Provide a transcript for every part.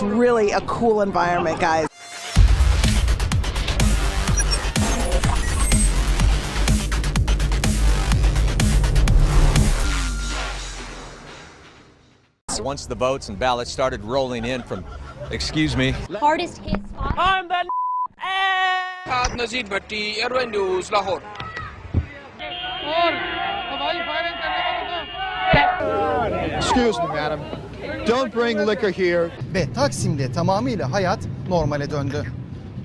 just really a cool environment, guys. Once the votes and ballots started rolling in from, excuse me, hardest hit spot. I'm the Nazir Bhatti, Airway News, Lahore. Excuse me, madam. Don't bring liquor here. Ve Taksim'de tamamıyla hayat normale döndü.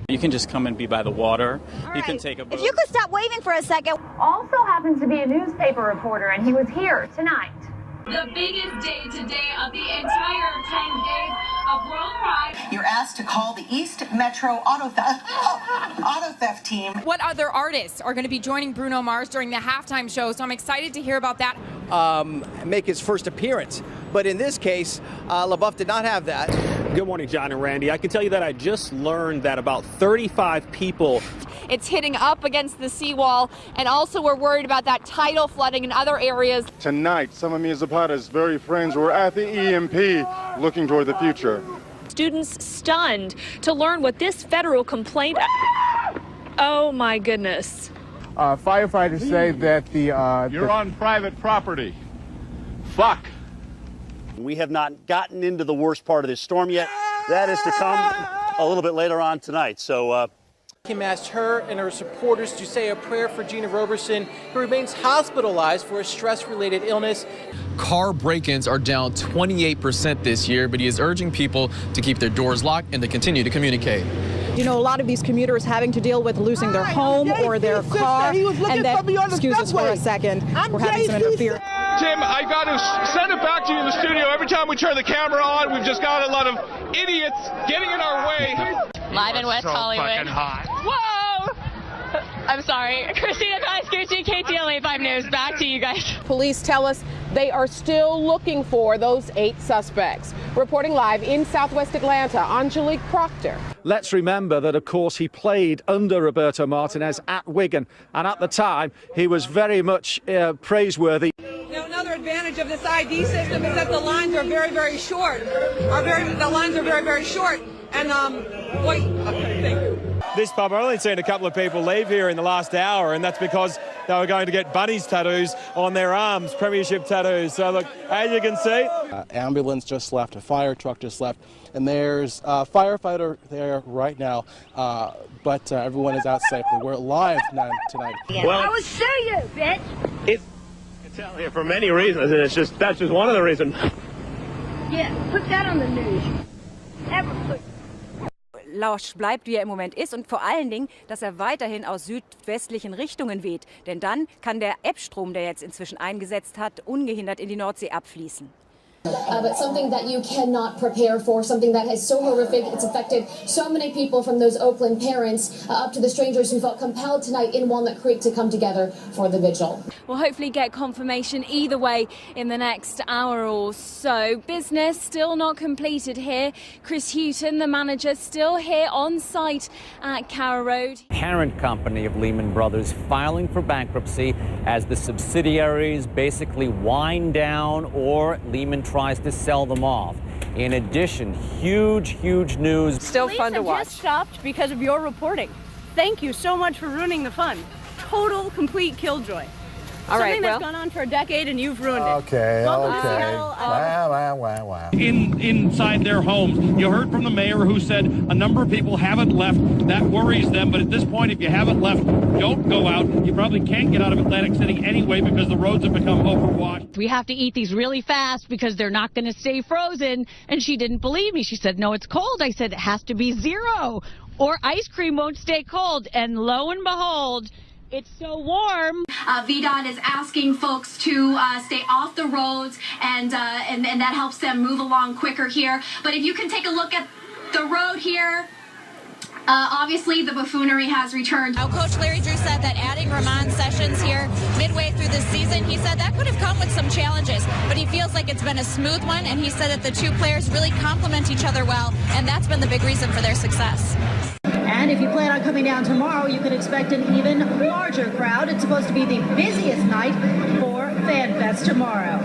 You can just come and be by the water. You can take a boat. If you could stop waving for a second. Also happens to be a newspaper reporter, and he was here tonight. The biggest day today of the entire 10 days of World Pride. You're asked to call the East Metro auto theft team. What other artists are going to be joining Bruno Mars during the halftime show? So I'm excited to hear about that. Make his first appearance. But in this case, LaBeouf did not have that. Good morning, John and Randy. I can tell you that I just learned that about 35 people. It's hitting up against the seawall, and also we're worried about that tidal flooding in other areas. Tonight, some of Mia Zapata's very friends were at the EMP looking toward the future. Students stunned to learn what this federal complaint. Oh my goodness. Firefighters say that You're on private property. Fuck. We have not gotten into the worst part of this storm yet. That is to come a little bit later on tonight. So Kim asked her and her supporters to say a prayer for Gina Roberson, who remains hospitalized for a stress-related illness. Car break-ins are down 28% this year, but he is urging people to keep their doors locked and to continue to communicate. You know, a lot of these commuters having to deal with losing their home or their car, and then, excuse us for a second, we're having some interference. Tim, I got to send it back to you in the studio. Every time we turn the camera on, we've just got a lot of idiots getting in our way. Live in West Hollywood. Fucking hot. Whoa! I'm sorry. Christina Kaiskouchi, KTLA 5 News. Back to you guys. Police tell us they are still looking for those 8 suspects. Reporting live in Southwest Atlanta, Angelique Proctor. Let's remember that, of course, he played under Roberto Martinez at Wigan, and at the time, he was very much praiseworthy. Another advantage of this ID system is that the lines are very, very short. The lines are very, very short. And, wait, okay, thank you. This pub, I've only seen a couple of people leave here in the last hour, and that's because they were going to get bunnies tattoos on their arms, premiership tattoos. So, look, as you can see, Ambulance just left, a fire truck just left, and there's a firefighter there right now, but everyone is out safely. We're live tonight. Well, I will show you, bitch. I can tell you for many reasons, and that's just one of the reasons. Yeah, put that on the news. Ever put. Lausch bleibt, wie er im Moment ist, und vor allen Dingen, dass er weiterhin aus südwestlichen Richtungen weht. Denn dann kann der Ebbstrom, der jetzt inzwischen eingesetzt hat, ungehindert in die Nordsee abfließen. But something that you cannot prepare for, something that is so horrific, it's affected so many people, from those Oakland parents up to the strangers who felt compelled tonight in Walnut Creek to come together for the vigil. We'll hopefully get confirmation either way in the next hour or so. Business still not completed here. Chris Houghton, the manager, still here on site at Carrow Road. Parent company of Lehman Brothers filing for bankruptcy as the subsidiaries basically wind down or Lehman tries to sell them off. In addition, huge news. Still fun to watch. Just stopped because of your reporting. Thank you so much for ruining the fun. Total, complete killjoy. All right, Something that's gone on for a decade and you've ruined it. Okay. Wow. Inside their homes. You heard from the mayor who said a number of people haven't left. That worries them. But at this point, if you haven't left, don't go out. You probably can't get out of Atlantic City anyway because the roads have become overwashed. We have to eat these really fast because they're not going to stay frozen. And she didn't believe me. She said, no, it's cold. I said, it has to be 0 or ice cream won't stay cold. And lo and behold, it's so warm. VDOT is asking folks to stay off the roads, and that helps them move along quicker here. But if you can take a look at the road here, obviously the buffoonery has returned. Now, Coach Larry Drew said that adding Ramon Sessions here midway through the season, he said that could have come with some challenges, but he feels like it's been a smooth one, and he said that the two players really complement each other well, and that's been the big reason for their success. And if you plan on coming down tomorrow, you can expect an even larger crowd. It's supposed to be the busiest night for FanFest tomorrow.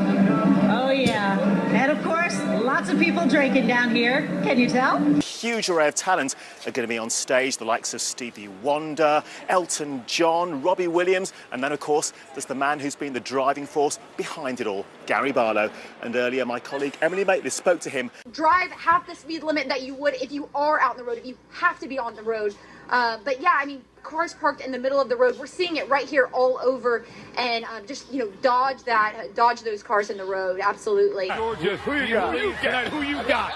Oh, yeah. And, of course, lots of people drinking down here. Can you tell? Huge array of talent are going to be on stage, the likes of Stevie Wonder, Elton John, Robbie Williams, and then, of course, there's the man who's been the driving force behind it all, Gary Barlow. And earlier, my colleague Emily Maitlis spoke to him. Drive half the speed limit that you would if you are out on the road, if you have to be on the road. But yeah, I mean, cars parked in the middle of the road. We're seeing it right here all over, and just, you know, dodge those cars in the road. Absolutely. Georgia, who you got? Who you got? Who you got?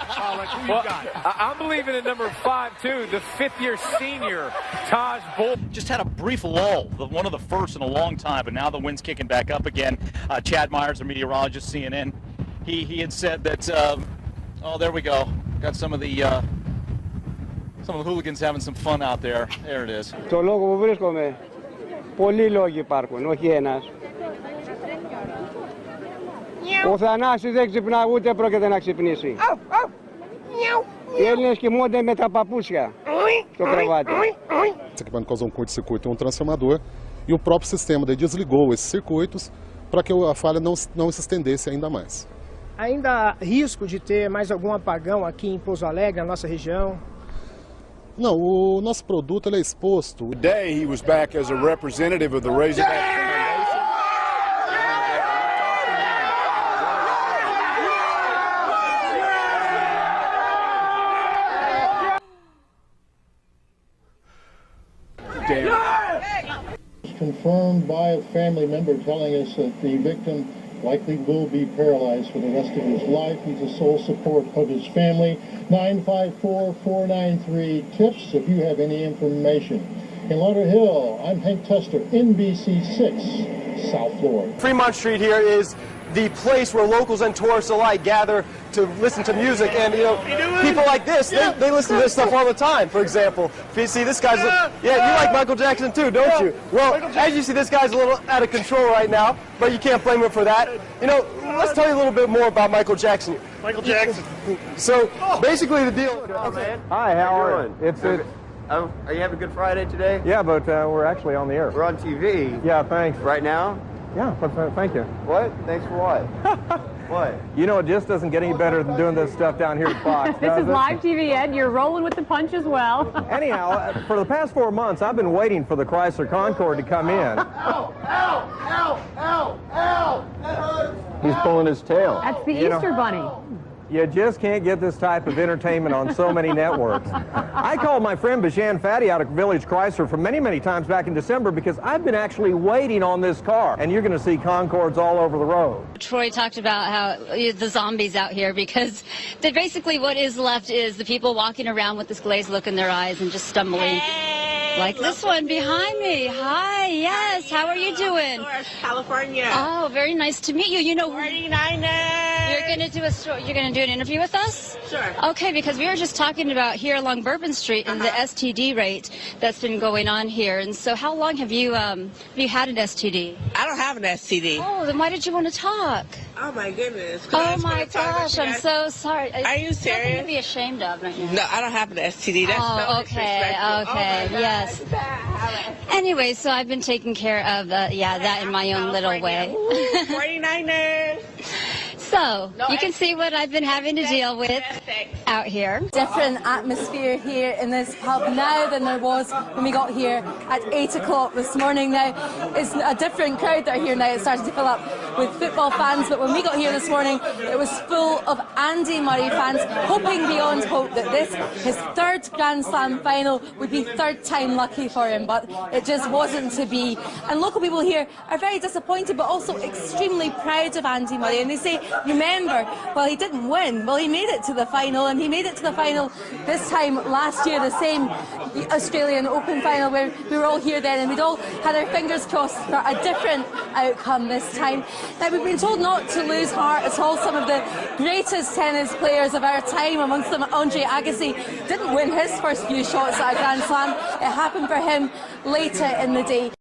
I'm believing in number 5 too, the 5th-year senior Taj Bull. Just had a brief lull, one of the first in a long time, but now the wind's kicking back up again. Chad Myers, our meteorologist, CNN, he had said that. Oh, there we go. Got some of the hooligans having some fun out there. There it is. Το λόγο που βρίσκομαι, πολλοί λόγοι υπάρχουν, όχι ένας. Ο Θανάσης δεν ξυπνά, ούτε πρόκειται να ξυπνήσει. Οι Έλληνες κοιμούνται με τα παπούσια στο κρεβάτι. Esse equipamento causou um curto-circuito em um transformador e o próprio sistema daí desligou esses circuitos para que a falha não se estendesse ainda mais. Ainda há risco de ter mais algum apagão aqui em Pouso Alegre, na nossa região? Não, o nosso produto ele é exposto. Today he was back as a representative of the Razorback Foundation. Confirmed by a family member telling us that the victim likely will be paralyzed for the rest of his life. He's the sole support of his family. 954-493-TIPS if you have any information. In Lauderhill, I'm Hank Tester, NBC6, South Florida. Fremont Street here is the place where locals and tourists alike gather to listen to music, and you know, people like this, they listen to this stuff all the time. For example, if you see this guy's, you like Michael Jackson too, don't you? Well, as you see, this guy's a little out of control right now, but you can't blame him for that. You know, let's tell you a little bit more about Michael Jackson. Michael Jackson. So basically, the deal. Hi, how are you? Are you having a good Friday today? Yeah, but we're actually on the air. We're on TV. Yeah, thanks. Right now? Yeah, thank you. What? Thanks for what? What? You know, it just doesn't get any better than doing this stuff down here at Fox. This is live TV, Ed. You're rolling with the punch as well. Anyhow, for the past 4 months, I've been waiting for the Chrysler Concorde to come in. Ow! Ow! Ow! Ow! Ow! That hurts! He's pulling his tail. That's the Easter Bunny. You just can't get this type of entertainment on so many networks. I called my friend Bashan Fatty out of Village Chrysler for many, many times back in December because I've been actually waiting on this car, and you're going to see Concords all over the road. Troy talked about how the zombies out here, because basically what is left is the people walking around with this glazed look in their eyes and just stumbling. Like this one behind me. Hi, yes. How are you doing? California. Oh, very nice to meet you. You know, 49ers. You're gonna do you're gonna do an interview with us? Sure. Okay, because we were just talking about here along Bourbon Street and the STD rate that's been going on here. And so, how long have you had an STD? I don't have an STD. Oh, then why did you want to talk? Oh my goodness. Oh my gosh, I'm so sorry. Are you serious? Nothing to be ashamed of right now. No, I don't have an STD. That's so disrespectful. Okay, yes. Anyway, so I've been taking care of that in my own little way. 49ers. So, you can see what I've been having to deal with out here. Different atmosphere here in this pub now than there was when we got here at 8 o'clock this morning. Now, it's a different crowd that are here now. It's starting to fill up with football fans, but when we got here this morning, it was full of Andy Murray fans, hoping beyond hope that this, his third Grand Slam final, would be third time lucky for him, but it just wasn't to be. And local people here are very disappointed, but also extremely proud of Andy Murray, and they say, remember, well, he didn't win. Well, he made it to the final, and he made it to the final this time last year, the same Australian Open final where we were all here then, and we'd all had our fingers crossed for a different outcome this time. Now, we've been told not to lose heart at all. Some of the greatest tennis players of our time, amongst them Andre Agassi, didn't win his first few shots at a Grand Slam. It happened for him later in the day.